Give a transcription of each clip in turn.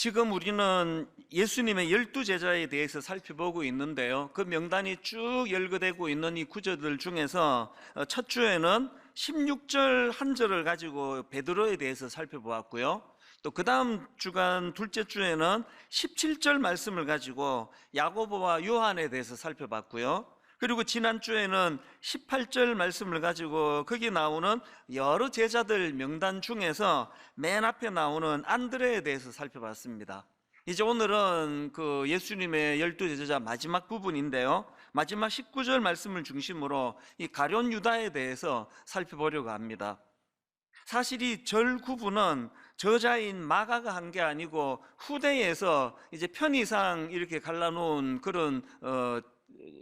지금 우리는 예수님의 12제자에 대해서 살펴보고 있는데요. 그 명단이 쭉 열거되고 있는 이 구절들 중에서 첫 주에는 16절 한 절을 가지고 베드로에 대해서 살펴보았고요. 또 그 다음 주간 둘째 주에는 17절 말씀을 가지고 야고보와 요한에 대해서 살펴봤고요. 그리고 지난주에는 18절 말씀을 가지고 거기 나오는 여러 제자들 명단 중에서 맨 앞에 나오는 안드레에 대해서 살펴봤습니다. 이제 오늘은 그 예수님의 12제자 마지막 부분인데요, 마지막 19절 말씀을 중심으로 이 가룟 유다에 대해서 살펴보려고 합니다. 사실 이 절 구분은 저자인 마가가 한 게 아니고 후대에서 이제 편의상 이렇게 갈라놓은 그런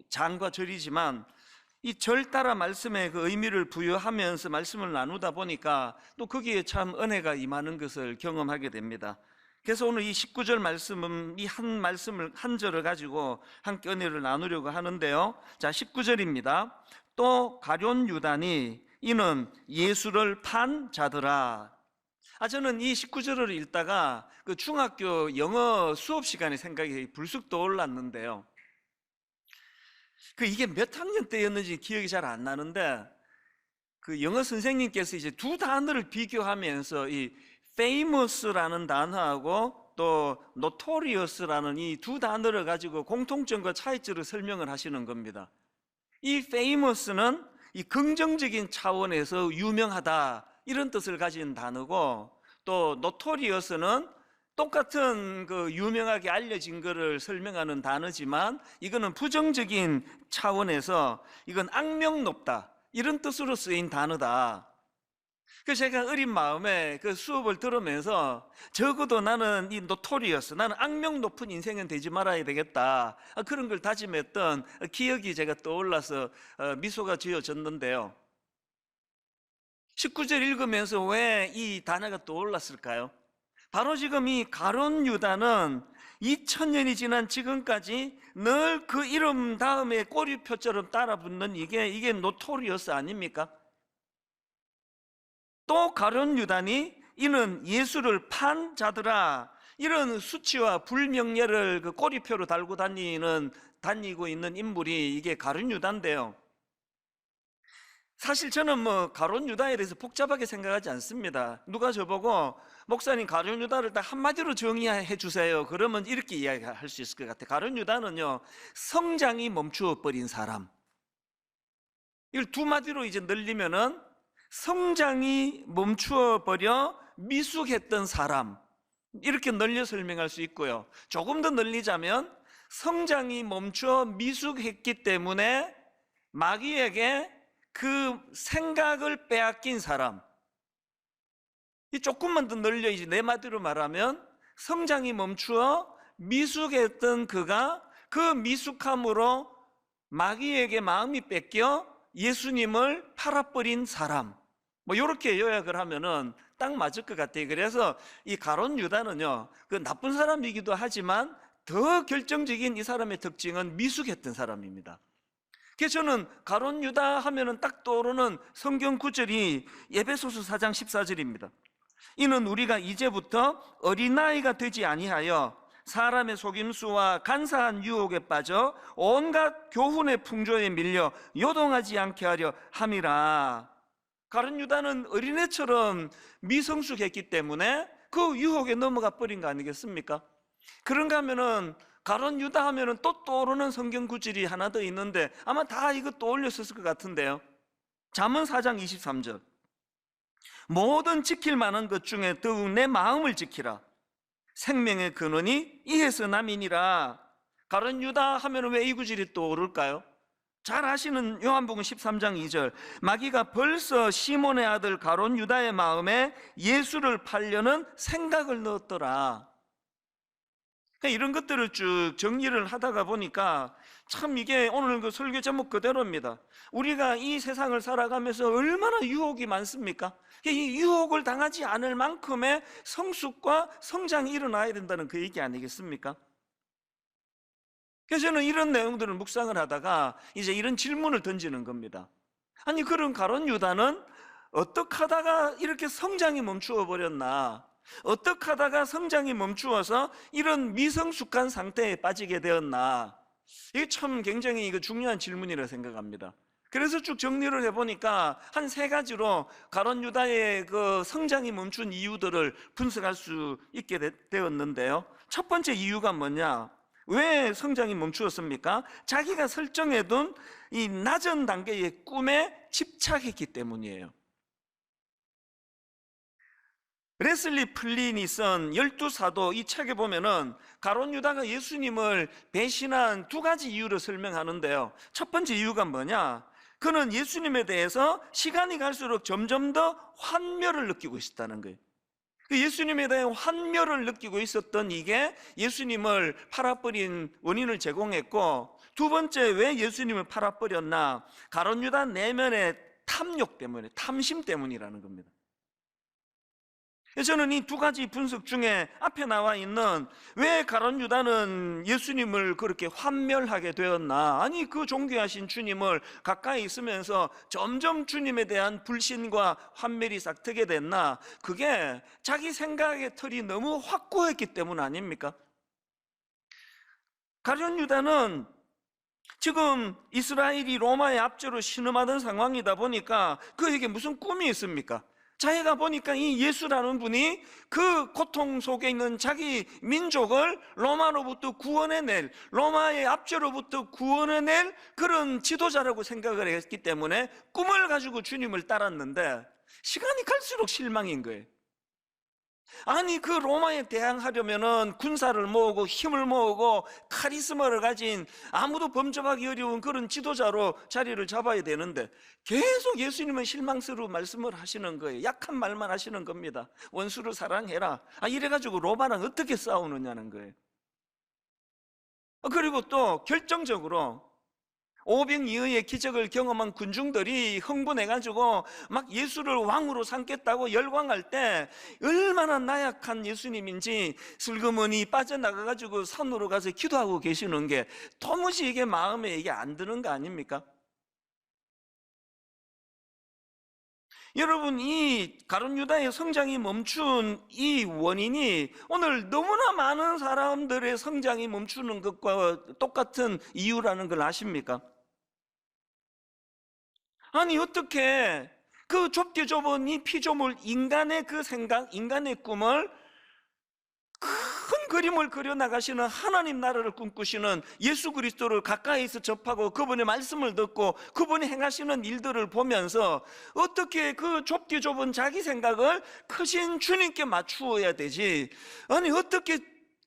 장과 절이지만, 이 절 따라 말씀에 그 의미를 부여하면서 말씀을 나누다 보니까 또 거기에 참 은혜가 임하는 것을 경험하게 됩니다. 그래서 오늘 이 19절 말씀은 이 한 말씀을 한 절을 가지고 함께 은혜를 나누려고 하는데요. 자, 19절입니다. 또 가룟 유다니 이는 예수를 판 자더라. 저는 이 19절을 읽다가 그 중학교 영어 수업 시간에 생각이 불쑥 떠올랐는데요. 이게 몇 학년 때였는지 기억이 잘 안 나는데, 그 영어 선생님께서 이제 두 단어를 비교하면서 이 famous라는 단어하고 또 notorious라는 이 두 단어를 가지고 공통점과 차이점을 설명을 하시는 겁니다. 이 famous는 이 긍정적인 차원에서 유명하다 이런 뜻을 가진 단어고, 또 notorious는 똑같은 그 유명하게 알려진 것을 설명하는 단어지만 이거는 부정적인 차원에서 이건 악명 높다 이런 뜻으로 쓰인 단어다. 그래서 제가 어린 마음에 그 수업을 들으면서 적어도 나는 이 노토리어스, 나는 악명 높은 인생은 되지 말아야 되겠다, 그런 걸 다짐했던 기억이 제가 떠올라서 미소가 지어졌는데요. 19절 읽으면서 왜 이 단어가 떠올랐을까요? 바로 지금 이 가룟 유다는 2000년이 지난 지금까지 늘 그 이름 다음에 꼬리표처럼 따라붙는 이게 노토리어스 아닙니까? 또 가룟 유다니 이는 예수를 판 자더라, 이런 수치와 불명예를 그 꼬리표로 달고 다니고 있는 인물이 이게 가룟 유다인데요. 사실 저는 가룟 유다에 대해서 복잡하게 생각하지 않습니다. 누가 저보고 목사님 가룟 유다를 딱 한마디로 정의해 주세요 그러면 이렇게 이야기할 수 있을 것 같아요. 가룟 유다는요, 성장이 멈추어 버린 사람. 이걸 두 마디로 이제 늘리면은 성장이 멈추어 버려 미숙했던 사람, 이렇게 늘려 설명할 수 있고요. 조금 더 늘리자면 성장이 멈춰 미숙했기 때문에 마귀에게 그 생각을 빼앗긴 사람. 이 조금만 더 늘려 이제 네 마디로 말하면 성장이 멈추어 미숙했던 그가 그 미숙함으로 마귀에게 마음이 뺏겨 예수님을 팔아버린 사람. 이렇게 요약을 하면은 딱 맞을 것 같아요. 그래서 이 가룟 유다는요, 그 나쁜 사람이기도 하지만 더 결정적인 이 사람의 특징은 미숙했던 사람입니다. 그래서 저는 가룟 유다 하면은 딱 떠오르는 성경 구절이 에베소서 4장 14절입니다. 이는 우리가 이제부터 어린아이가 되지 아니하여 사람의 속임수와 간사한 유혹에 빠져 온갖 교훈의 풍조에 밀려 요동하지 않게 하려 함이라. 가룟 유다는 어린애처럼 미성숙했기 때문에 그 유혹에 넘어가 버린 거 아니겠습니까? 그런가 하면은 가룟 유다 하면은 또 떠오르는 성경 구절이 하나 더 있는데 아마 다 이거 떠올렸을 것 같은데요. 잠언 4장 23절. 모든 지킬 만한 것 중에 더욱 내 마음을 지키라. 생명의 근원이 이에서 남이니라. 가룟 유다 하면 왜 이 구절이 떠오를까요? 잘 아시는 요한복음 13장 2절. 마귀가 벌써 시몬의 아들 가룟 유다의 마음에 예수를 팔려는 생각을 넣었더라. 이런 것들을 쭉 정리를 하다가 보니까 참 이게 오늘 그 설교 제목 그대로입니다. 우리가 이 세상을 살아가면서 얼마나 유혹이 많습니까? 이 유혹을 당하지 않을 만큼의 성숙과 성장이 일어나야 된다는 그 얘기 아니겠습니까? 그래서 저는 이런 내용들을 묵상을 하다가 이제 이런 질문을 던지는 겁니다. 아니, 그런 가룟 유다는 어떻게 하다가 이렇게 성장이 멈추어 버렸나? 어떻게 하다가 성장이 멈추어서 이런 미성숙한 상태에 빠지게 되었나? 이게 참 굉장히 중요한 질문이라 생각합니다. 그래서 쭉 정리를 해보니까 한 세 가지로 가룟 유다의 그 성장이 멈춘 이유들을 분석할 수 있게 되었는데요. 첫 번째 이유가 뭐냐? 왜 성장이 멈추었습니까? 자기가 설정해둔 이 낮은 단계의 꿈에 집착했기 때문이에요. 레슬리 플린이 쓴 12사도 이 책에 보면은 가룟 유다가 예수님을 배신한 두 가지 이유를 설명하는데요. 첫 번째 이유가 뭐냐? 그는 예수님에 대해서 시간이 갈수록 점점 더 환멸을 느끼고 있었다는 거예요. 예수님에 대한 환멸을 느끼고 있었던 이게 예수님을 팔아버린 원인을 제공했고, 두 번째, 왜 예수님을 팔아버렸나? 가룟 유다 내면의 탐욕 때문에, 탐심 때문이라는 겁니다. 저는 이 두 가지 분석 중에 앞에 나와 있는 왜 가룟 유다는 예수님을 그렇게 환멸하게 되었나? 아니, 그 존귀하신 주님을 가까이 있으면서 점점 주님에 대한 불신과 환멸이 싹트게 됐나? 그게 자기 생각의 틀이 너무 확고했기 때문 아닙니까? 가룟 유다는 지금 이스라엘이 로마의 압제로 신음하던 상황이다 보니까 그에게 무슨 꿈이 있습니까? 자기가 보니까 이 예수라는 분이 그 고통 속에 있는 자기 민족을 로마로부터 구원해낼, 로마의 압제로부터 구원해낼 그런 지도자라고 생각을 했기 때문에 꿈을 가지고 주님을 따랐는데 시간이 갈수록 실망인 거예요. 아니, 그 로마에 대항하려면은 군사를 모으고 힘을 모으고 카리스마를 가진 아무도 범접하기 어려운 그런 지도자로 자리를 잡아야 되는데 계속 예수님은 실망스러운 말씀을 하시는 거예요. 약한 말만 하시는 겁니다. 원수를 사랑해라. 이래가지고 로마랑 어떻게 싸우느냐는 거예요. 그리고 또 결정적으로 오병이어의 기적을 경험한 군중들이 흥분해가지고 막 예수를 왕으로 삼겠다고 열광할 때 얼마나 나약한 예수님인지 슬그머니 빠져나가가지고 산으로 가서 기도하고 계시는 게 도무지 이게 마음에 이게 안 드는 거 아닙니까? 여러분, 이 가룟 유다의 성장이 멈춘 이 원인이 오늘 너무나 많은 사람들의 성장이 멈추는 것과 똑같은 이유라는 걸 아십니까? 아니, 어떻게 그 좁게 좁은 이 피조물 인간의 그 생각, 인간의 꿈을 큰 그림을 그려나가시는 하나님 나라를 꿈꾸시는 예수 그리스도를 가까이서 접하고 그분의 말씀을 듣고 그분이 행하시는 일들을 보면서 어떻게 그 좁게 좁은 자기 생각을 크신 주님께 맞추어야 되지? 아니, 어떻게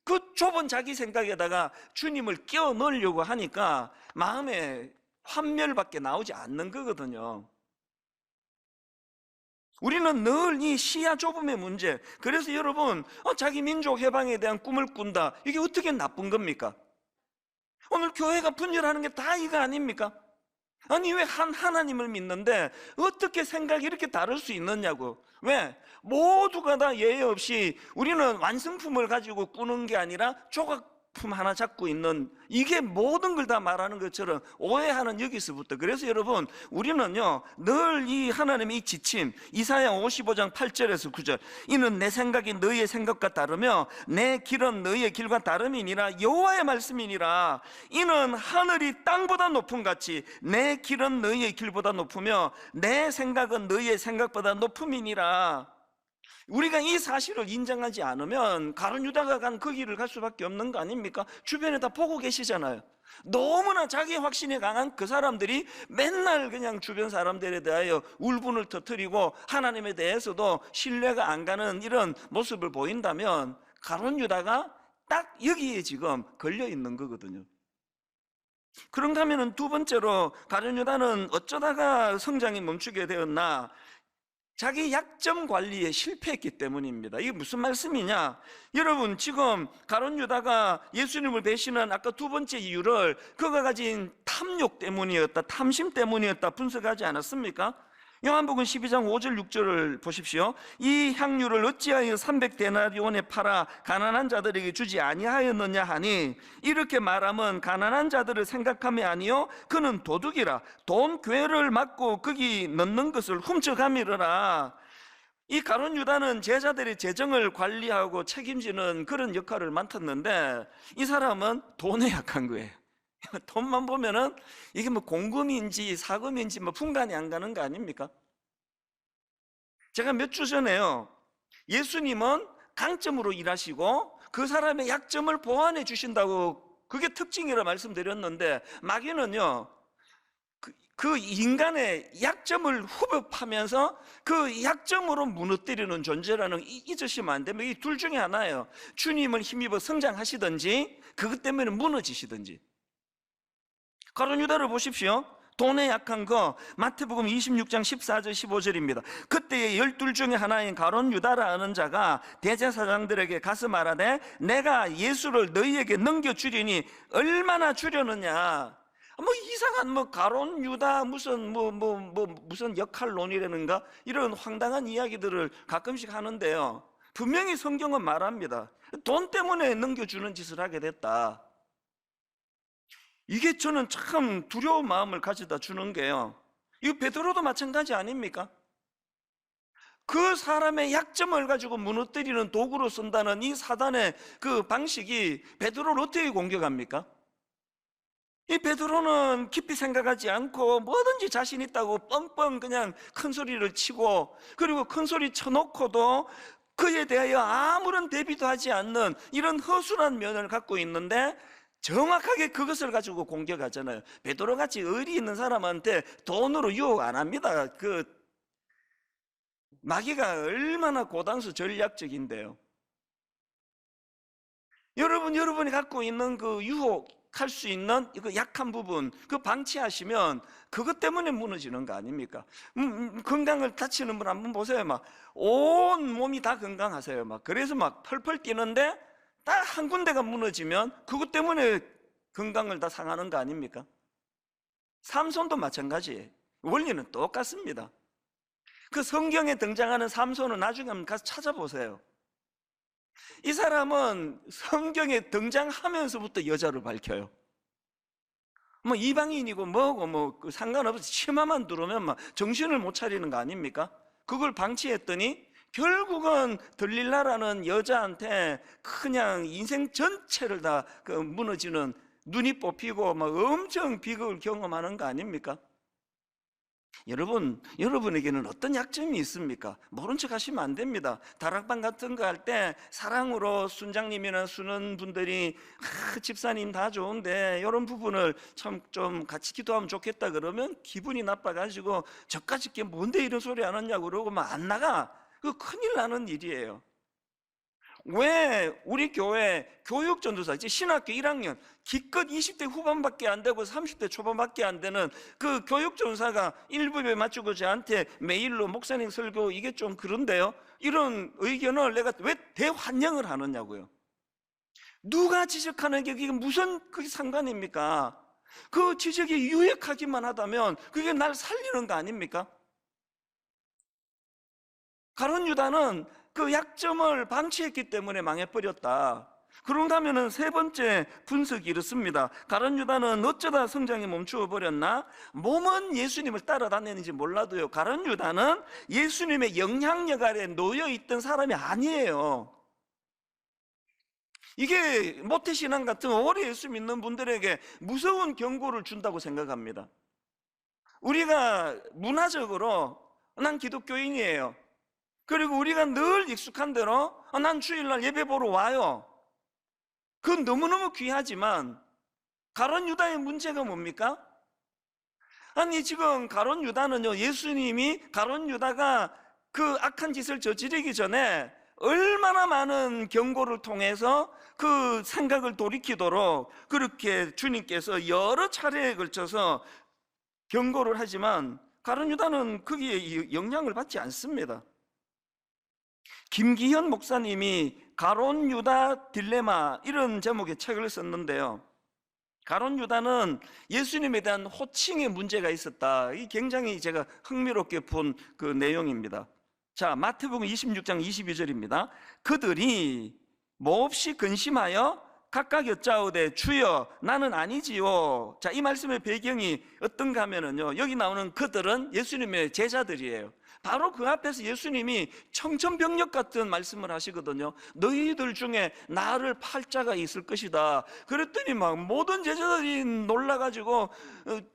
그 좁은 자기 생각에다가 주님을 끼워 넣으려고 하니까 마음에 환멸밖에 나오지 않는 거거든요. 우리는 늘 이 시야 좁음의 문제, 그래서 여러분 자기 민족 해방에 대한 꿈을 꾼다, 이게 어떻게 나쁜 겁니까? 오늘 교회가 분열하는 게 다 이거 아닙니까? 아니, 왜 하나님을 믿는데 어떻게 생각이 이렇게 다를 수 있느냐고. 왜? 모두가 다 예외 없이 우리는 완성품을 가지고 꾸는 게 아니라 조각품 하나 잡고 있는, 이게 모든 걸 다 말하는 것처럼 오해하는 여기서부터. 그래서 여러분, 우리는요 늘 이 하나님의 이 지침, 이사야 55장 8절에서 9절, 이는 내 생각이 너희의 생각과 다르며 내 길은 너희의 길과 다름이니라. 여호와의 말씀이니라. 이는 하늘이 땅보다 높음 같이 내 길은 너희의 길보다 높으며 내 생각은 너희의 생각보다 높음이니라. 우리가 이 사실을 인정하지 않으면 가룟 유다가 간 그 길을 갈 수밖에 없는 거 아닙니까? 주변에 다 보고 계시잖아요. 너무나 자기 확신이 강한 그 사람들이 맨날 그냥 주변 사람들에 대하여 울분을 터뜨리고 하나님에 대해서도 신뢰가 안 가는 이런 모습을 보인다면 가룟 유다가 딱 여기에 지금 걸려 있는 거거든요. 그런가 하면 두 번째로 가룟 유다는 어쩌다가 성장이 멈추게 되었나? 자기 약점 관리에 실패했기 때문입니다. 이게 무슨 말씀이냐? 여러분, 지금 가룟 유다가 예수님을 배신한 아까 두 번째 이유를 그가 가진 탐욕 때문이었다, 탐심 때문이었다 분석하지 않았습니까? 요한복음 12장 5절 6절을 보십시오. 이 향유를 어찌하여 300데나리온에 팔아 가난한 자들에게 주지 아니하였느냐 하니, 이렇게 말하면 가난한 자들을 생각함이 아니요 그는 도둑이라 돈 괴를 맞고 거기 넣는 것을 훔쳐가미르라. 이 가룟 유다는 제자들의 재정을 관리하고 책임지는 그런 역할을 맡았는데 이 사람은 돈에 약한 거예요. 돈만 보면은 이게 뭐 공금인지 사금인지 뭐 분간이 안 가는 거 아닙니까? 제가 몇 주 전에요, 예수님은 강점으로 일하시고 그 사람의 약점을 보완해 주신다고, 그게 특징이라 말씀드렸는데, 마귀는요 그 인간의 약점을 후벼파면서 그 약점으로 무너뜨리는 존재라는 잊으시면 안 됩니다. 이 둘 중에 하나예요. 주님을 힘입어 성장하시든지 그것 때문에 무너지시든지. 가룟 유다를 보십시오. 돈에 약한 거, 마태복음 26장 14절 15절입니다. 그때의 12 중에 하나인 가룟 유다라 하는 자가 대제사장들에게 가서 말하되 내가 예수를 너희에게 넘겨주리니 얼마나 주려느냐. 뭐 이상한 뭐 가룟 유다 무슨 무슨 역할론이라는가, 이런 황당한 이야기들을 가끔씩 하는데요, 분명히 성경은 말합니다. 돈 때문에 넘겨주는 짓을 하게 됐다. 이게 저는 참 두려운 마음을 가져다 주는 게요, 이거 베드로도 마찬가지 아닙니까? 그 사람의 약점을 가지고 무너뜨리는 도구로 쓴다는 이 사단의 그 방식이 베드로를 어떻게 공격합니까? 이 베드로는 깊이 생각하지 않고 뭐든지 자신 있다고 뻥뻥 그냥 큰 소리를 치고, 그리고 큰 소리 쳐놓고도 그에 대하여 아무런 대비도 하지 않는 이런 허술한 면을 갖고 있는데, 정확하게 그것을 가지고 공격하잖아요. 베드로같이 의리 있는 사람한테 돈으로 유혹 안 합니다. 그 마귀가 얼마나 고단수 전략적인데요. 여러분이 갖고 있는 그 유혹할 수 있는 그 약한 부분, 그 방치하시면 그것 때문에 무너지는 거 아닙니까? 건강을 다치는 분 한번 보세요. 막 온 몸이 다 건강하세요. 막 그래서 막 펄펄 뛰는데 딱 한 군데가 무너지면 그것 때문에 건강을 다 상하는 거 아닙니까? 삼손도 마찬가지예요. 원리는 똑같습니다. 그 성경에 등장하는 삼손은 나중에 한번 가서 찾아보세요. 이 사람은 성경에 등장하면서부터 여자로 밝혀요. 뭐 이방인이고 뭐고 뭐 상관없어, 치마만 두르면 막 정신을 못 차리는 거 아닙니까? 그걸 방치했더니 결국은 들릴라라는 여자한테 그냥 인생 전체를 다 그 무너지는, 눈이 뽑히고 막 엄청 비극을 경험하는 거 아닙니까? 여러분에게는 어떤 약점이 있습니까? 모른 척 하시면 안 됩니다. 다락방 같은 거 할 때 사랑으로 순장님이나 수능분들이 집사님 다 좋은데 이런 부분을 참 좀 같이 기도하면 좋겠다 그러면 기분이 나빠가지고 저까짓 게 뭔데 이런 소리 안 하냐고 그러고 막 안 나가. 그거 큰일 나는 일이에요. 왜 우리 교회 교육전도사, 이제 신학교 1학년 기껏 20대 후반밖에 안 되고 30대 초반밖에 안 되는 그 교육전도사가 일부에 맞추고 저한테 메일로 목사님 설교 이게 좀 그런데요, 이런 의견을 내가 왜 대환영을 하느냐고요. 누가 지적하는 게 그게 무슨 그게 상관입니까? 그 지적이 유익하기만 하다면 그게 날 살리는 거 아닙니까? 가룟 유다는 그 약점을 방치했기 때문에 망해버렸다. 그런가 하면은 세 번째 분석이 이렇습니다. 가룟 유다는 어쩌다 성장이 멈추어 버렸나? 몸은 예수님을 따라다녔는지 몰라도요, 가룟 유다는 예수님의 영향력 아래 놓여 있던 사람이 아니에요. 이게 모태신앙 같은 오래 예수 믿는 분들에게 무서운 경고를 준다고 생각합니다. 우리가 문화적으로 난 기독교인이에요, 그리고 우리가 늘 익숙한 대로 난 주일날 예배 보러 와요. 그건 너무너무 귀하지만 가룟 유다의 문제가 뭡니까? 아니 지금 가룟 유다는요, 예수님이 가룟 유다가 그 악한 짓을 저지르기 전에 얼마나 많은 경고를 통해서 그 생각을 돌이키도록 그렇게 주님께서 여러 차례에 걸쳐서 경고를 하지만 가룟 유다는 거기에 영향을 받지 않습니다. 김기현 목사님이 가룟 유다 딜레마 이런 제목의 책을 썼는데요, 가룟 유다는 예수님에 대한 호칭에 문제가 있었다. 이 굉장히 제가 흥미롭게 본 그 내용입니다. 자, 마태복음 26장 22절입니다. 그들이 몹시 근심하여 각각 여짜오되 주여 나는 아니지요. 자, 이 말씀의 배경이 어떤가 하면은요, 여기 나오는 그들은 예수님의 제자들이에요. 바로 그 앞에서 예수님이 청천벽력 같은 말씀을 하시거든요. 너희들 중에 나를 팔 자가 있을 것이다. 그랬더니 막 모든 제자들이 놀라가지고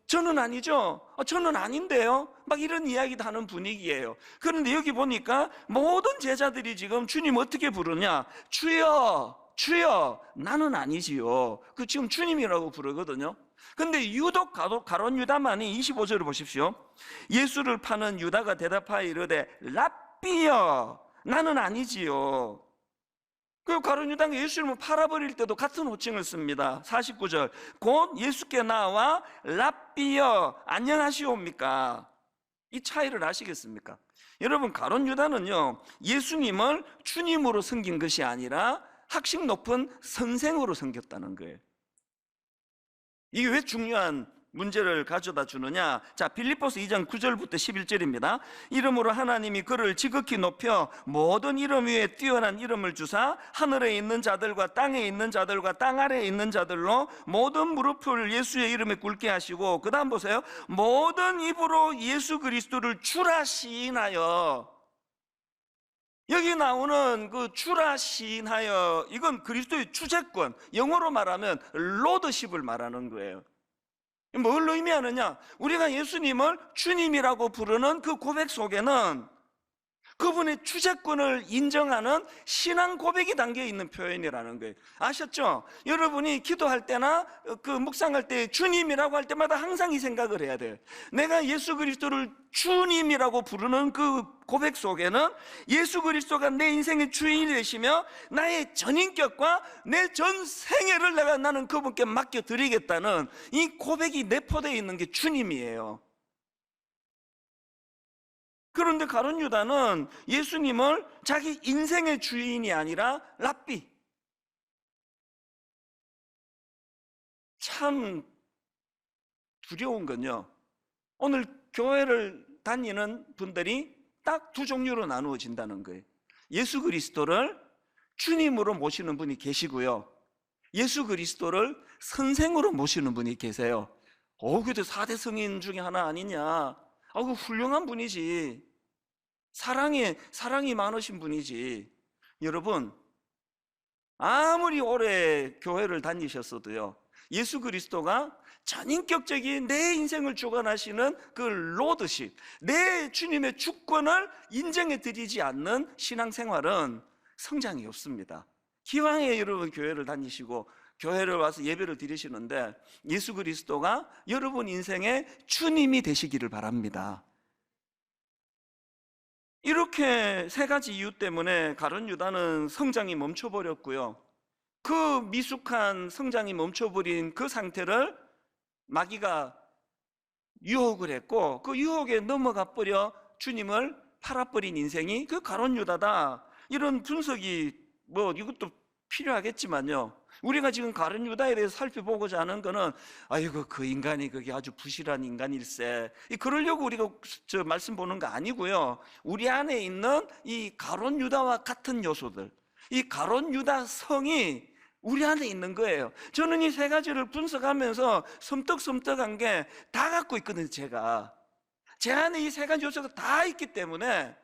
저는 아니죠, 저는 아닌데요, 막 이런 이야기도 하는 분위기예요. 그런데 여기 보니까 모든 제자들이 지금 주님 어떻게 부르냐? 주여 주여 나는 아니지요. 그 지금 주님이라고 부르거든요. 근데 유독 가룟 유다만이 25절을 보십시오. 예수를 파는 유다가 대답하여 이르되 랍비여 나는 아니지요. 그 가룟 유다가 예수님을 팔아버릴 때도 같은 호칭을 씁니다. 49절 곧 예수께 나와 랍비여 안녕하시옵니까? 이 차이를 아시겠습니까? 여러분, 가룟 유다는요, 예수님을 주님으로 섬긴 것이 아니라 학식 높은 선생으로 섬겼다는 거예요. 이게 왜 중요한 문제를 가져다 주느냐? 자, 빌립보서 2장 9절부터 11절입니다. 이름으로 하나님이 그를 지극히 높여 모든 이름 위에 뛰어난 이름을 주사 하늘에 있는 자들과 땅에 있는 자들과 땅 아래에 있는 자들로 모든 무릎을 예수의 이름에 꿇게 하시고, 그 다음 보세요. 모든 입으로 예수 그리스도를 주라 시인하여. 여기 나오는 그 주라 시인하여, 이건 그리스도의 주재권, 영어로 말하면 로드십을 말하는 거예요. 뭘 의미하느냐? 우리가 예수님을 주님이라고 부르는 그 고백 속에는 그분의 주재권을 인정하는 신앙 고백이 담겨 있는 표현이라는 거예요. 아셨죠? 여러분이 기도할 때나 그 묵상할 때 주님이라고 할 때마다 항상 이 생각을 해야 돼요. 내가 예수 그리스도를 주님이라고 부르는 그 고백 속에는 예수 그리스도가 내 인생의 주인이 되시며 나의 전인격과 내 전 생애를 나는 그분께 맡겨드리겠다는 이 고백이 내포되어 있는 게 주님이에요. 그런데 가룟 유다는 예수님을 자기 인생의 주인이 아니라 랍비, 참 두려운 건요, 오늘 교회를 다니는 분들이 딱 두 종류로 나누어진다는 거예요. 예수 그리스도를 주님으로 모시는 분이 계시고요, 예수 그리스도를 선생으로 모시는 분이 계세요. 그래도 4대 성인 중에 하나 아니냐? 그 훌륭한 분이지. 사랑이 많으신 분이지. 여러분, 아무리 오래 교회를 다니셨어도요, 예수 그리스도가 전인격적인 내 인생을 주관하시는 그 로드십, 내 주님의 주권을 인정해 드리지 않는 신앙생활은 성장이 없습니다. 기왕에 여러분 교회를 다니시고 교회를 와서 예배를 드리시는데 예수 그리스도가 여러분 인생의 주님이 되시기를 바랍니다. 이렇게 세 가지 이유 때문에 가룟 유다는 성장이 멈춰버렸고요, 그 미숙한 성장이 멈춰버린 그 상태를 마귀가 유혹을 했고, 그 유혹에 넘어가 버려 주님을 팔아버린 인생이 그 가룟 유다다. 이런 분석이 이것도 필요하겠지만요, 우리가 지금 가룟 유다에 대해서 살펴보고자 하는 거는 아이고 그 인간이 그게 아주 부실한 인간일세, 그러려고 우리가 말씀 보는 거 아니고요, 우리 안에 있는 이 가룟 유다와 같은 요소들, 이 가룟 유다 성이 우리 안에 있는 거예요. 저는 이 세 가지를 분석하면서 섬뜩섬뜩한 게 다 갖고 있거든요. 제 안에 이 세 가지 요소가 다 있기 때문에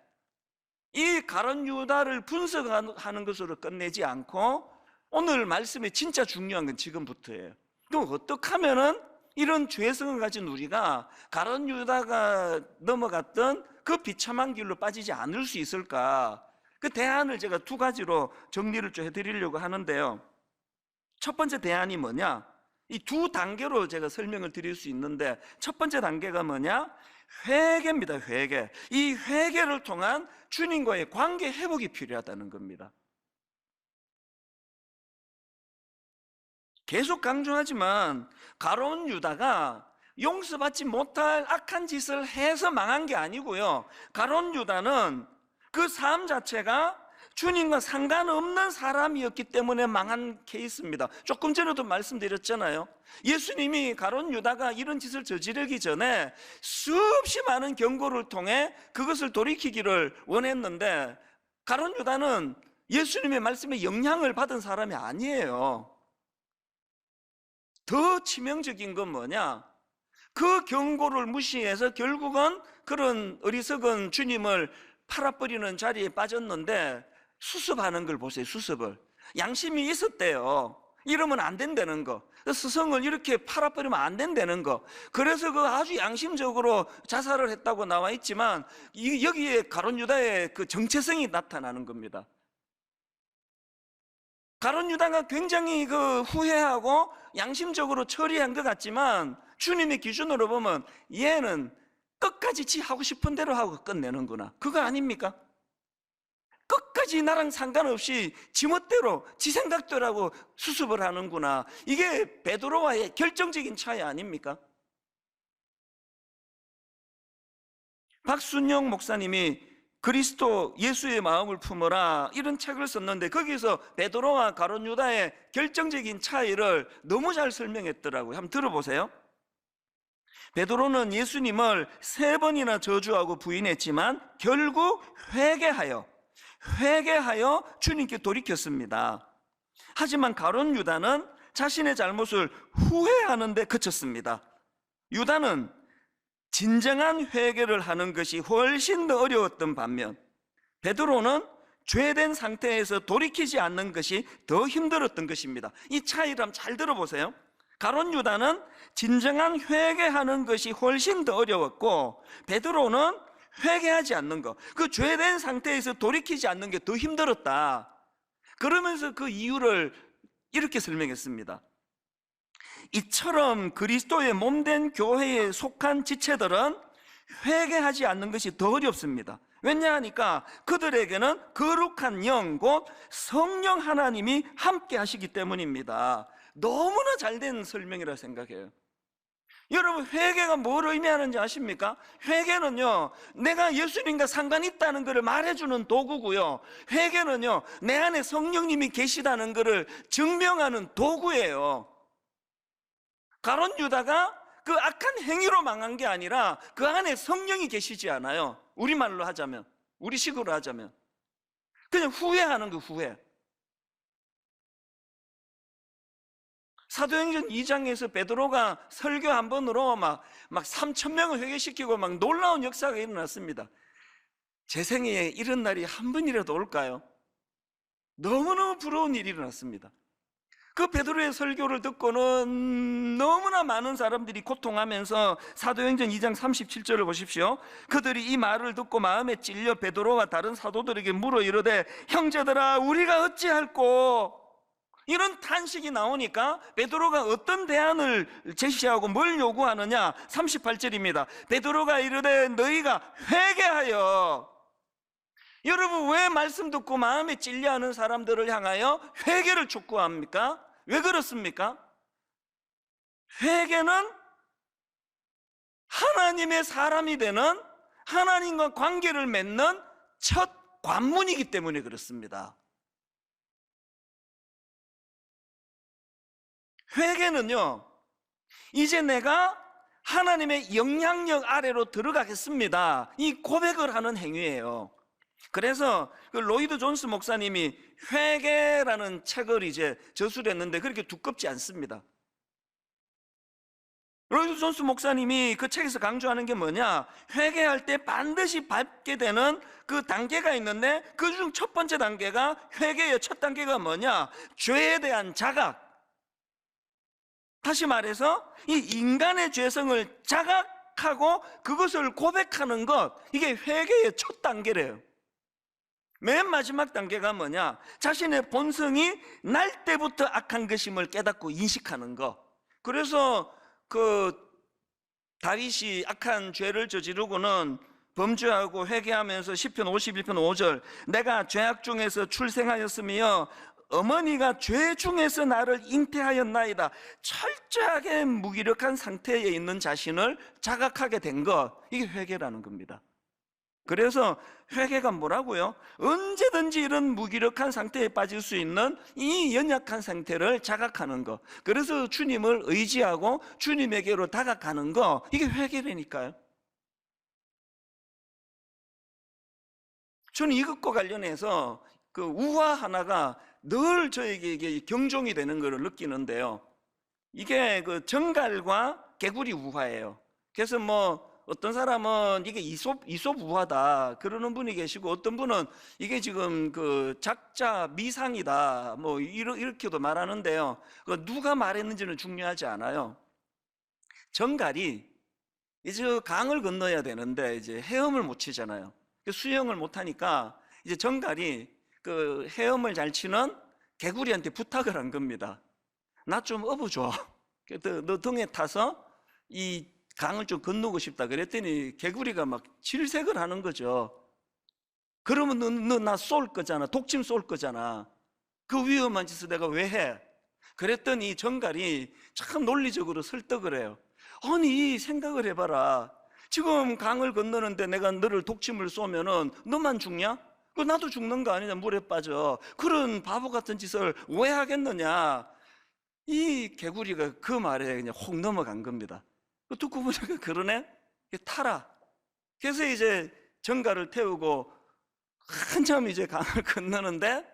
이 가룟 유다를 분석하는 것으로 끝내지 않고 오늘 말씀이 진짜 중요한 건 지금부터예요. 그럼 어떻게 하면은 이런 죄성을 가진 우리가 가룟 유다가 넘어갔던 그 비참한 길로 빠지지 않을 수 있을까? 그 대안을 제가 두 가지로 정리를 좀 해드리려고 하는데요. 첫 번째 대안이 뭐냐? 이 두 단계로 제가 설명을 드릴 수 있는데, 첫 번째 단계가 뭐냐? 회개입니다. 회개. 이 회개를 통한 주님과의 관계 회복이 필요하다는 겁니다. 계속 강조하지만 가룟 유다가 용서받지 못할 악한 짓을 해서 망한 게 아니고요, 가룟 유다는 그 삶 자체가 주님과 상관없는 사람이었기 때문에 망한 케이스입니다. 조금 전에도 말씀드렸잖아요. 예수님이 가룟 유다가 이런 짓을 저지르기 전에 수없이 많은 경고를 통해 그것을 돌이키기를 원했는데, 가룟 유다는 예수님의 말씀에 영향을 받은 사람이 아니에요. 더 치명적인 건 뭐냐? 그 경고를 무시해서 결국은 그런 어리석은 주님을 팔아버리는 자리에 빠졌는데, 수습하는 걸 보세요. 수습을. 양심이 있었대요. 이러면 안 된다는 거. 스승을 이렇게 팔아버리면 안 된다는 거. 그래서 그 아주 양심적으로 자살을 했다고 나와 있지만, 여기에 가룟 유다의 그 정체성이 나타나는 겁니다. 가룟 유다가 굉장히 그 후회하고 양심적으로 처리한 것 같지만, 주님의 기준으로 보면 얘는 끝까지 지 하고 싶은 대로 하고 끝내는구나, 그거 아닙니까? 끝까지 나랑 상관없이 지멋대로 지 생각대로 하고 수습을 하는구나. 이게 베드로와의 결정적인 차이 아닙니까? 박순영 목사님이 그리스도 예수의 마음을 품어라, 이런 책을 썼는데 거기서 베드로와 가룟 유다의 결정적인 차이를 너무 잘 설명했더라고요. 한번 들어보세요. 베드로는 예수님을 3번이나 저주하고 부인했지만 결국 회개하여 주님께 돌이켰습니다. 하지만 가룟 유다는 자신의 잘못을 후회하는 데 그쳤습니다. 유다는 진정한 회개를 하는 것이 훨씬 더 어려웠던 반면, 베드로는 죄된 상태에서 돌이키지 않는 것이 더 힘들었던 것입니다. 이 차이를 한번 잘 들어보세요. 가룟 유다는 진정한 회개하는 것이 훨씬 더 어려웠고, 베드로는 회개하지 않는 것, 그 죄된 상태에서 돌이키지 않는 게 더 힘들었다. 그러면서 그 이유를 이렇게 설명했습니다. 이처럼 그리스도의 몸된 교회에 속한 지체들은 회개하지 않는 것이 더 어렵습니다. 왜냐하니까 그들에게는 거룩한 영, 곧 성령 하나님이 함께 하시기 때문입니다. 너무나 잘된 설명이라 생각해요. 여러분, 회개가 뭘 의미하는지 아십니까? 회개는요, 내가 예수님과 상관이 있다는 것을 말해주는 도구고요, 회개는요, 내 안에 성령님이 계시다는 것을 증명하는 도구예요. 가룟 유다가 그 악한 행위로 망한 게 아니라 그 안에 성령이 계시지 않아요. 우리말로 하자면, 우리식으로 하자면 그냥 후회하는 거, 후회. 사도행전 2장에서 베드로가 설교 한 번으로 막 3,000명을 회개시키고 막 놀라운 역사가 일어났습니다. 제 생애에 이런 날이 한 번이라도 올까요? 너무너무 부러운 일이 일어났습니다. 그 베드로의 설교를 듣고는 너무나 많은 사람들이 고통하면서 사도행전 2장 37절을 보십시오. 그들이 이 말을 듣고 마음에 찔려 베드로와 다른 사도들에게 물어 이르되, 형제들아, 우리가 어찌할꼬? 이런 탄식이 나오니까 베드로가 어떤 대안을 제시하고 뭘 요구하느냐? 38절입니다. 베드로가 이르되, 너희가 회개하여. 여러분, 왜 말씀 듣고 마음에 찔려하는 사람들을 향하여 회개를 촉구합니까? 왜 그렇습니까? 회개는 하나님의 사람이 되는, 하나님과 관계를 맺는 첫 관문이기 때문에 그렇습니다. 회개는요, 이제 내가 하나님의 영향력 아래로 들어가겠습니다, 이 고백을 하는 행위예요. 그래서 그 로이드 존스 목사님이 회개라는 책을 이제 저술을 했는데 그렇게 두껍지 않습니다. 로이드 존스 목사님이 그 책에서 강조하는 게 뭐냐? 회개할 때 반드시 밟게 되는 그 단계가 있는데, 그중 첫 번째 단계가, 회개의 첫 단계가 뭐냐? 죄에 대한 자각. 다시 말해서 이 인간의 죄성을 자각하고 그것을 고백하는 것, 이게 회개의 첫 단계래요. 맨 마지막 단계가 뭐냐? 자신의 본성이 날 때부터 악한 것임을 깨닫고 인식하는 것. 그래서 그 다윗이 악한 죄를 저지르고는 범죄하고 회개하면서 시편 51편 5절, 내가 죄악 중에서 출생하였으며 어머니가 죄 중에서 나를 잉태하였나이다. 철저하게 무기력한 상태에 있는 자신을 자각하게 된 것, 이게 회개라는 겁니다. 그래서 회개가 뭐라고요? 언제든지 이런 무기력한 상태에 빠질 수 있는 이 연약한 상태를 자각하는 것. 그래서 주님을 의지하고 주님에게로 다가가는 거, 이게 회개라니까요. 저는 이것과 관련해서 그 우화 하나가 늘 저에게 경종이 되는 것을 느끼는데요, 이게 그 정갈과 개구리 우화예요. 그래서 뭐 어떤 사람은 이게 이솝 우화다 그러는 분이 계시고, 어떤 분은 이게 지금 그 작자 미상이다 뭐 이렇게도 말하는데요. 그 누가 말했는지는 중요하지 않아요. 정갈이 이제 강을 건너야 되는데 이제 헤엄을 못 치잖아요. 수영을 못 하니까 이제 정갈이 그 헤엄을 잘 치는 개구리한테 부탁을 한 겁니다. 나 좀 업어줘. 너 등에 타서 이 강을 좀 건너고 싶다. 그랬더니 개구리가 막 질색을 하는 거죠. 그러면 너 나 쏠 거잖아. 독침 쏠 거잖아. 그 위험한 짓을 내가 왜 해? 그랬더니 정갈이 참 논리적으로 설득을 해요. 아니 생각을 해봐라. 지금 강을 건너는데 내가 너를 독침을 쏘면은 너만 죽냐? 그 나도 죽는 거 아니냐? 물에 빠져. 그런 바보 같은 짓을 왜 하겠느냐? 이 개구리가 그 말에 그냥 혹 넘어간 겁니다. 듣고 보니까 그러네? 타라. 그래서 이제 정갈을 태우고 한참 이제 강을 건너는데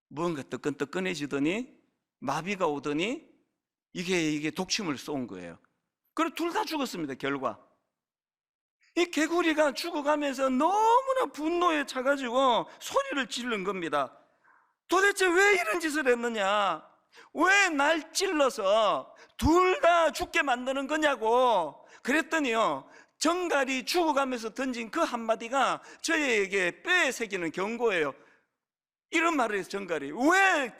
뭔가 뜨끈뜨끈해지더니 마비가 오더니 이게 독침을 쏜 거예요. 그리고 둘 다 죽었습니다. 결과 이 개구리가 죽어가면서 너무나 분노에 차가지고 소리를 지른 겁니다. 도대체 왜 이런 짓을 했느냐? 왜 날 찔러서 둘 다 죽게 만드는 거냐고. 그랬더니요, 정갈이 죽어가면서 던진 그 한마디가 저에게 뼈에 새기는 경고예요. 이런 말을 해서 정갈이 왜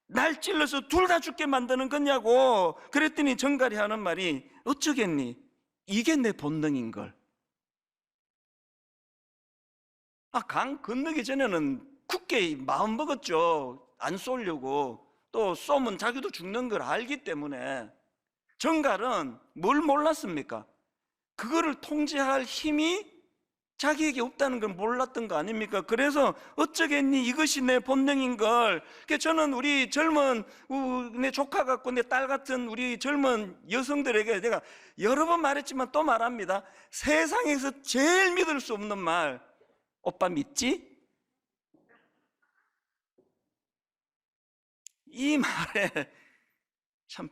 날 찔러서 둘 다 죽게 만드는 거냐고. 그랬더니 정갈이 하는 말이 어쩌겠니? 이게 내 본능인걸. 강 건너기 전에는 굳게 마음 먹었죠. 안 쏘려고. 또 쏘면 자기도 죽는 걸 알기 때문에. 정갈은 뭘 몰랐습니까? 그거를 통제할 힘이 자기에게 없다는 걸 몰랐던 거 아닙니까? 그래서 어쩌겠니? 이것이 내 본능인걸. 저는 우리 젊은 내 조카 같고 내 딸 같은 우리 젊은 여성들에게 제가 여러 번 말했지만 또 말합니다. 세상에서 제일 믿을 수 없는 말, 오빠 믿지? 이 말에 참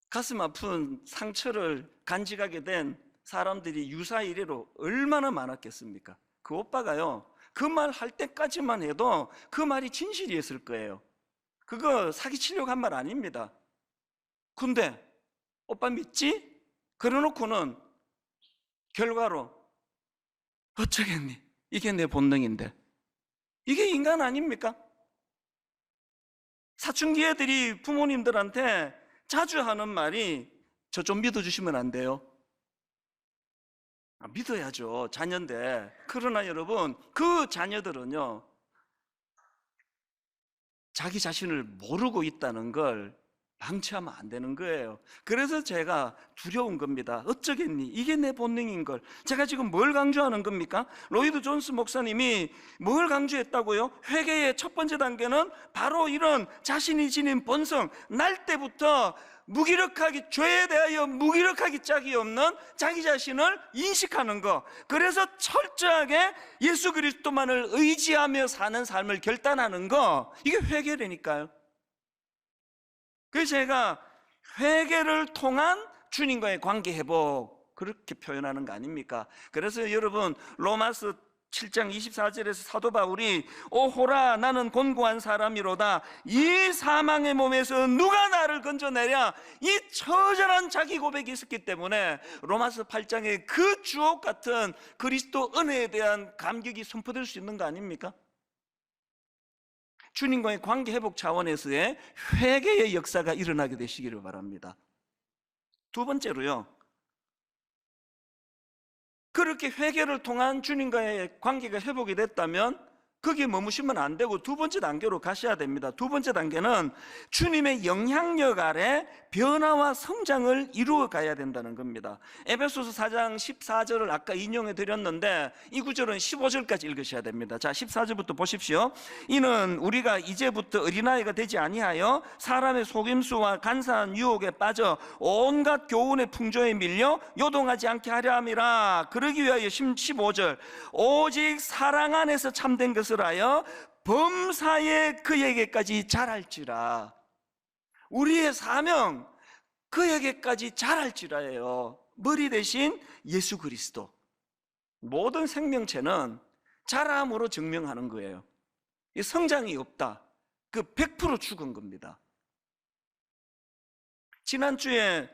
가슴 아픈 상처를 간직하게 된 사람들이 유사 이래로 얼마나 많았겠습니까? 그 오빠가요, 그 말 할 때까지만 해도 그 말이 진실이었을 거예요. 그거 사기치려고 한 말 아닙니다. 근데 오빠 믿지? 그래놓고는 결과로 어쩌겠니? 이게 내 본능인데. 이게 인간 아닙니까? 사춘기 애들이 부모님들한테 자주 하는 말이 저 좀 믿어주시면 안 돼요? 믿어야죠. 자녀인데. 그러나 여러분, 그 자녀들은요, 자기 자신을 모르고 있다는 걸 방치하면 안 되는 거예요. 그래서 제가 두려운 겁니다. 어쩌겠니? 이게 내 본능인 걸. 제가 지금 뭘 강조하는 겁니까? 로이드 존스 목사님이 뭘 강조했다고요? 회개의 첫 번째 단계는 바로 이런 자신이 지닌 본성, 날 때부터 무기력하기, 죄에 대하여 무기력하기 짝이 없는 자기 자신을 인식하는 것. 그래서 철저하게 예수 그리스도만을 의지하며 사는 삶을 결단하는 것. 이게 회개라니까요. 그래서 제가 회개를 통한 주님과의 관계 회복, 그렇게 표현하는 거 아닙니까? 그래서 여러분, 로마서 7장 24절에서 사도 바울이 오호라 나는 곤고한 사람이로다, 이 사망의 몸에서 누가 나를 건져내랴, 이 처절한 자기 고백이 있었기 때문에 로마서 8장에 그 주옥 같은 그리스도 은혜에 대한 감격이 선포될 수 있는 거 아닙니까? 주님과의 관계 회복 차원에서의 회개의 역사가 일어나게 되시기를 바랍니다. 두 번째로요, 그렇게 회개를 통한 주님과의 관계가 회복이 됐다면 거기에 머무시면 안 되고 두 번째 단계로 가셔야 됩니다. 두 번째 단계는 주님의 영향력 아래 변화와 성장을 이루어 가야 된다는 겁니다. 에베소서 4장 14절을 아까 인용해 드렸는데 이 구절은 15절까지 읽으셔야 됩니다. 자, 14절부터 보십시오. 이는 우리가 이제부터 어린아이가 되지 아니하여 사람의 속임수와 간사한 유혹에 빠져 온갖 교훈의 풍조에 밀려 요동하지 않게 하려 함이라. 그러기 위하여 15절 오직 사랑 안에서 참된 것을 하여 범사에 그에게까지 자랄지라. 우리의 사명, 그에게까지 잘할지라예요. 머리 대신 예수 그리스도. 모든 생명체는 자람으로 증명하는 거예요. 이 성장이 없다, 그 100% 죽은 겁니다. 지난주에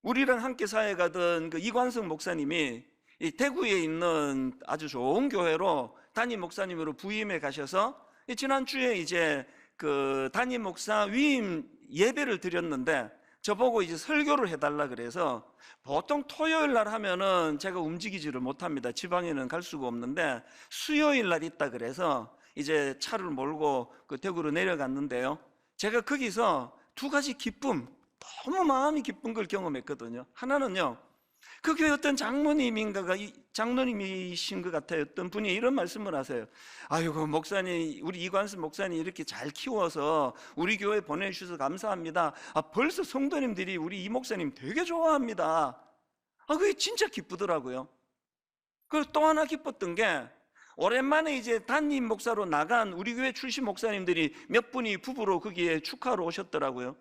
우리랑 함께 사회 가던 그 이관성 목사님이 이 대구에 있는 아주 좋은 교회로 담임 목사님으로 부임해 가셔서 지난주에 이제 그 담임 목사 위임 예배를 드렸는데 저보고 이제 설교를 해달라 그래서, 보통 토요일 날 하면은 제가 움직이지를 못합니다. 지방에는 갈 수가 없는데 수요일 날 있다 그래서 이제 차를 몰고 그 대구로 내려갔는데요, 제가 거기서 두 가지 기쁨, 너무 마음이 기쁜 걸 경험했거든요. 하나는요, 그 교회 어떤 장로님인가가, 장로님이신 것 같아요. 어떤 분이 이런 말씀을 하세요. 아이고 목사님, 우리 이관수 목사님 이렇게 잘 키워서 우리 교회 보내주셔서 감사합니다. 벌써 성도님들이 우리 이 목사님 되게 좋아합니다. 그게 진짜 기쁘더라고요. 그리고 또 하나 기뻤던 게, 오랜만에 이제 담임 목사로 나간 우리 교회 출신 목사님들이 몇 분이 부부로 거기에 축하로 오셨더라고요.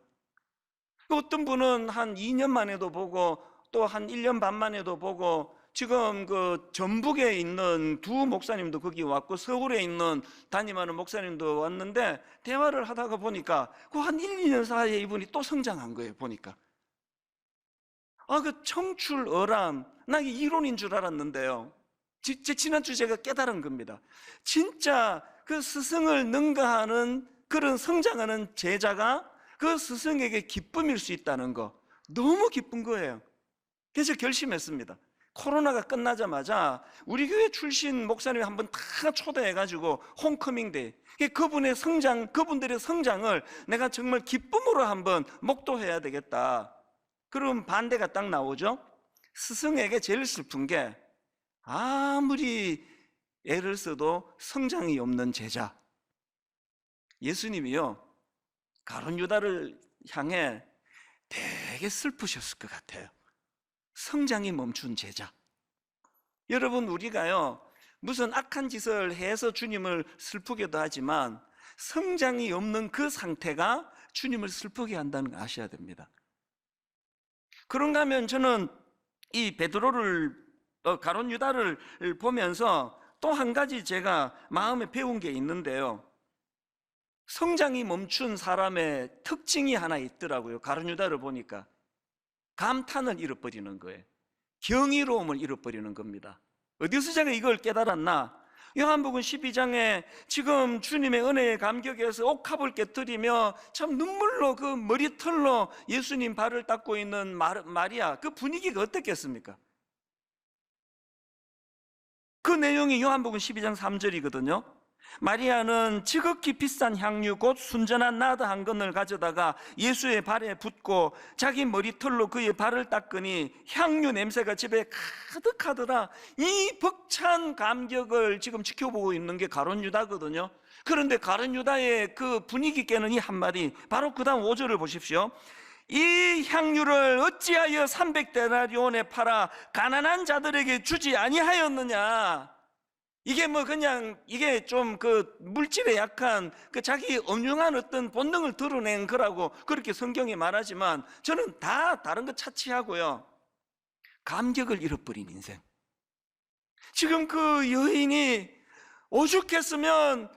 어떤 분은 한 2년 만에도 보고, 또 한 1년 반 만에도 보고, 지금 그 전북에 있는 두 목사님도 거기 왔고 서울에 있는 담임하는 목사님도 왔는데, 대화를 하다가 보니까 그 한 1, 2년 사이에 이분이 또 성장한 거예요. 보니까 그 청출어람, 나 이게 이론인 줄 알았는데요, 지난주 제가 깨달은 겁니다. 진짜 그 스승을 능가하는 그런 성장하는 제자가 그 스승에게 기쁨일 수 있다는 거, 너무 기쁜 거예요. 그래서 결심했습니다. 코로나가 끝나자마자 우리 교회 출신 목사님 한번 다 초대해가지고 홈커밍데이, 그분의 성장, 그분들의 성장을 내가 정말 기쁨으로 한번 목도해야 되겠다. 그럼 반대가 딱 나오죠. 스승에게 제일 슬픈 게, 아무리 애를 써도 성장이 없는 제자. 예수님이요, 가룟 유다를 향해 되게 슬프셨을 것 같아요. 성장이 멈춘 제자. 여러분, 우리가요 무슨 악한 짓을 해서 주님을 슬프게도 하지만 성장이 없는 그 상태가 주님을 슬프게 한다는 거 아셔야 됩니다. 그런가 하면 저는 이 베드로를, 가룟 유다를 보면서 또 한 가지 제가 마음에 배운 게 있는데요, 성장이 멈춘 사람의 특징이 하나 있더라고요. 가룟 유다를 보니까 감탄을 잃어버리는 거예요. 경이로움을 잃어버리는 겁니다. 어디서 제가 이걸 깨달았나? 요한복음 12장에 지금 주님의 은혜의 감격에서 옥합을 깨뜨리며 참 눈물로 그 머리털로 예수님 발을 닦고 있는 마리아, 그 분위기가 어땠겠습니까? 그 내용이 요한복음 12장 3절이거든요 마리아는 지극히 비싼 향유 곧 순전한 나드 한 건을 가져다가 예수의 발에 붓고 자기 머리털로 그의 발을 닦으니 향유 냄새가 집에 가득하더라. 이 벅찬 감격을 지금 지켜보고 있는 게 가룟 유다거든요. 그런데 가룟 유다의 그 분위기 깨는 이 한마디, 바로 그 다음 5절을 보십시오. 이 향유를 어찌하여 300데나리온에 팔아 가난한 자들에게 주지 아니하였느냐. 이게 뭐 그냥 이게 좀 그 물질에 약한 그 자기 엄중한 어떤 본능을 드러낸 거라고 그렇게 성경이 말하지만, 저는 다 다른 거 차치하고요, 감격을 잃어버린 인생. 지금 그 여인이 오죽했으면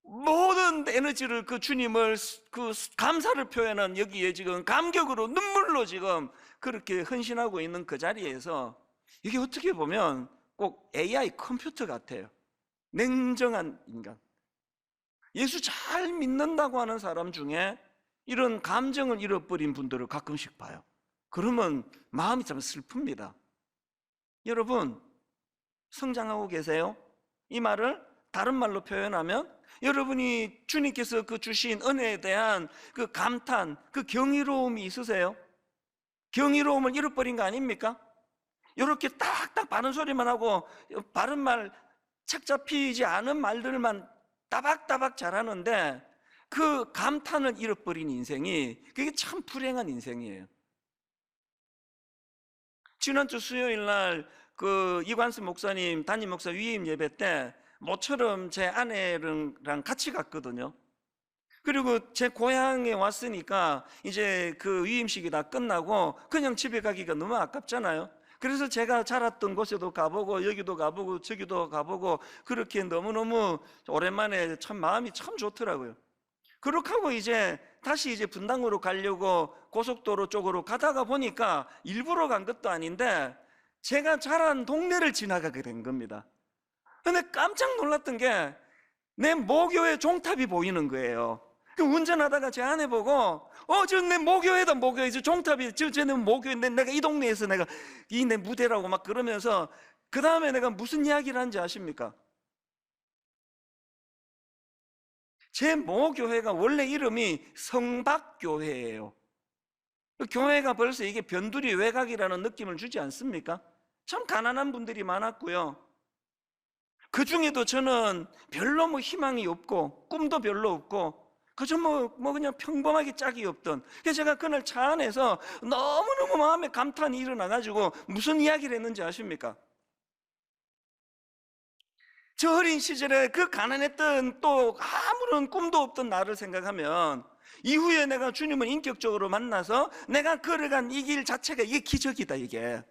모든 에너지를 그 주님을 그 감사를 표현한 여기에 지금 감격으로 눈물로 지금 그렇게 헌신하고 있는 그 자리에서, 이게 어떻게 보면 꼭 AI 컴퓨터 같아요. 냉정한 인간. 예수 잘 믿는다고 하는 사람 중에 이런 감정을 잃어버린 분들을 가끔씩 봐요. 그러면 마음이 참 슬픕니다. 여러분, 성장하고 계세요? 이 말을 다른 말로 표현하면, 여러분이 주님께서 그 주신 은혜에 대한 그 감탄, 그 경이로움이 있으세요? 경이로움을 잃어버린 거 아닙니까? 이렇게 딱딱 바른 소리만 하고 바른 말, 책 잡히지 않은 말들만 따박따박 잘하는데 그 감탄을 잃어버린 인생이, 그게 참 불행한 인생이에요. 지난주 수요일 날 그 이관수 목사님 담임 목사 위임 예배 때 모처럼 제 아내랑 같이 갔거든요. 그리고 제 고향에 왔으니까 이제 그 위임식이 다 끝나고 그냥 집에 가기가 너무 아깝잖아요. 그래서 제가 자랐던 곳에도 가보고 여기도 가보고 저기도 가보고 그렇게 너무너무 오랜만에 참 마음이 참 좋더라고요. 그렇게 하고 이제 다시 이제 분당으로 가려고 고속도로 쪽으로 가다가 보니까 일부러 간 것도 아닌데 제가 자란 동네를 지나가게 된 겁니다. 근데 깜짝 놀랐던 게 내 모교의 종탑이 보이는 거예요. 그 운전하다가 제 아내 보고 저 내 모교회다, 모교회. 저 종탑이 내 모교회인데 내가 이 동네에서 내가 이 내 무대라고 막 그러면서 그 다음에 내가 무슨 이야기를 한지 아십니까? 제 모교회가 원래 이름이 성박교회예요. 교회가 벌써 이게 변두리 외곽이라는 느낌을 주지 않습니까? 참 가난한 분들이 많았고요. 그 중에도 저는 별로 뭐 희망이 없고 꿈도 별로 없고 그저 뭐 그냥 평범하게 짝이 없던. 그래서 제가 그날 차 안에서 너무너무 마음에 감탄이 일어나가지고 무슨 이야기를 했는지 아십니까? 저 어린 시절에 그 가난했던 또 아무런 꿈도 없던 나를 생각하면 이후에 내가 주님을 인격적으로 만나서 내가 걸어간 이 길 자체가 이게 기적이다. 이게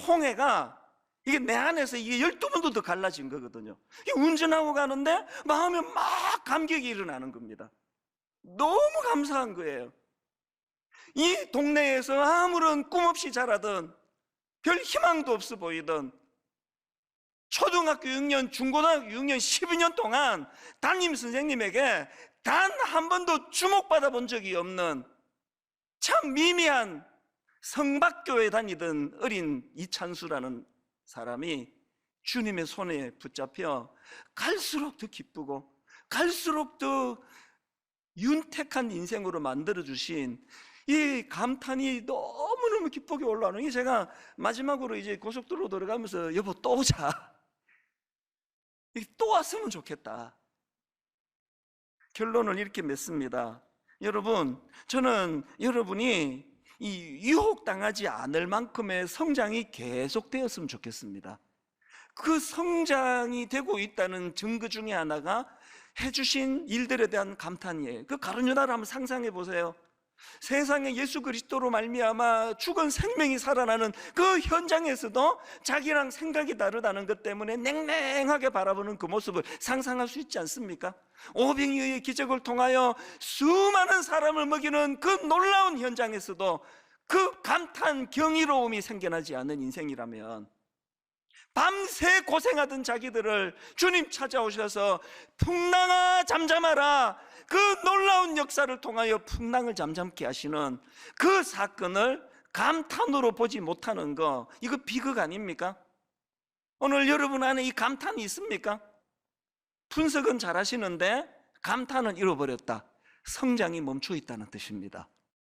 홍해가 이게 내 안에서 이게 12번도 더 갈라진 거거든요. 운전하고 가는데 마음에 막 감격이 일어나는 겁니다. 너무 감사한 거예요. 이 동네에서 아무런 꿈 없이 자라던 별 희망도 없어 보이던 초등학교 6년, 중고등학교 6년, 12년 동안 담임 선생님에게 단 한 번도 주목받아 본 적이 없는 참 미미한 성박교회 다니던 어린 이찬수라는 사람이 주님의 손에 붙잡혀 갈수록 더 기쁘고 갈수록 더 윤택한 인생으로 만들어주신 이 감탄이 너무너무 기쁘게 올라오는 게 제가 마지막으로 이제 고속도로 들어가면서 여보 또 오자, 또 왔으면 좋겠다. 결론을 이렇게 맺습니다. 여러분, 저는 여러분이 이 유혹당하지 않을 만큼의 성장이 계속되었으면 좋겠습니다. 그 성장이 되고 있다는 증거 중에 하나가 해주신 일들에 대한 감탄이에요. 그 가룟 유다를 한번 상상해 보세요. 세상에 예수 그리스도로 말미암아 죽은 생명이 살아나는 그 현장에서도 자기랑 생각이 다르다는 것 때문에 냉랭하게 바라보는 그 모습을 상상할 수 있지 않습니까? 오병이어의 기적을 통하여 수많은 사람을 먹이는 그 놀라운 현장에서도 그 감탄, 경이로움이 생겨나지 않은 인생이라면 밤새 고생하던 자기들을 주님 찾아오셔서 풍랑아 잠잠하라, 그 놀라운 역사를 통하여 풍랑을 잠잠케 하시는 그 사건을 감탄으로 보지 못하는 거, 이거 비극 아닙니까? 오늘 여러분 안에 이 감탄이 있습니까? 분석은 잘 하시는데 감탄은 잃어버렸다. 성장이 멈춰 있다는 뜻입니다.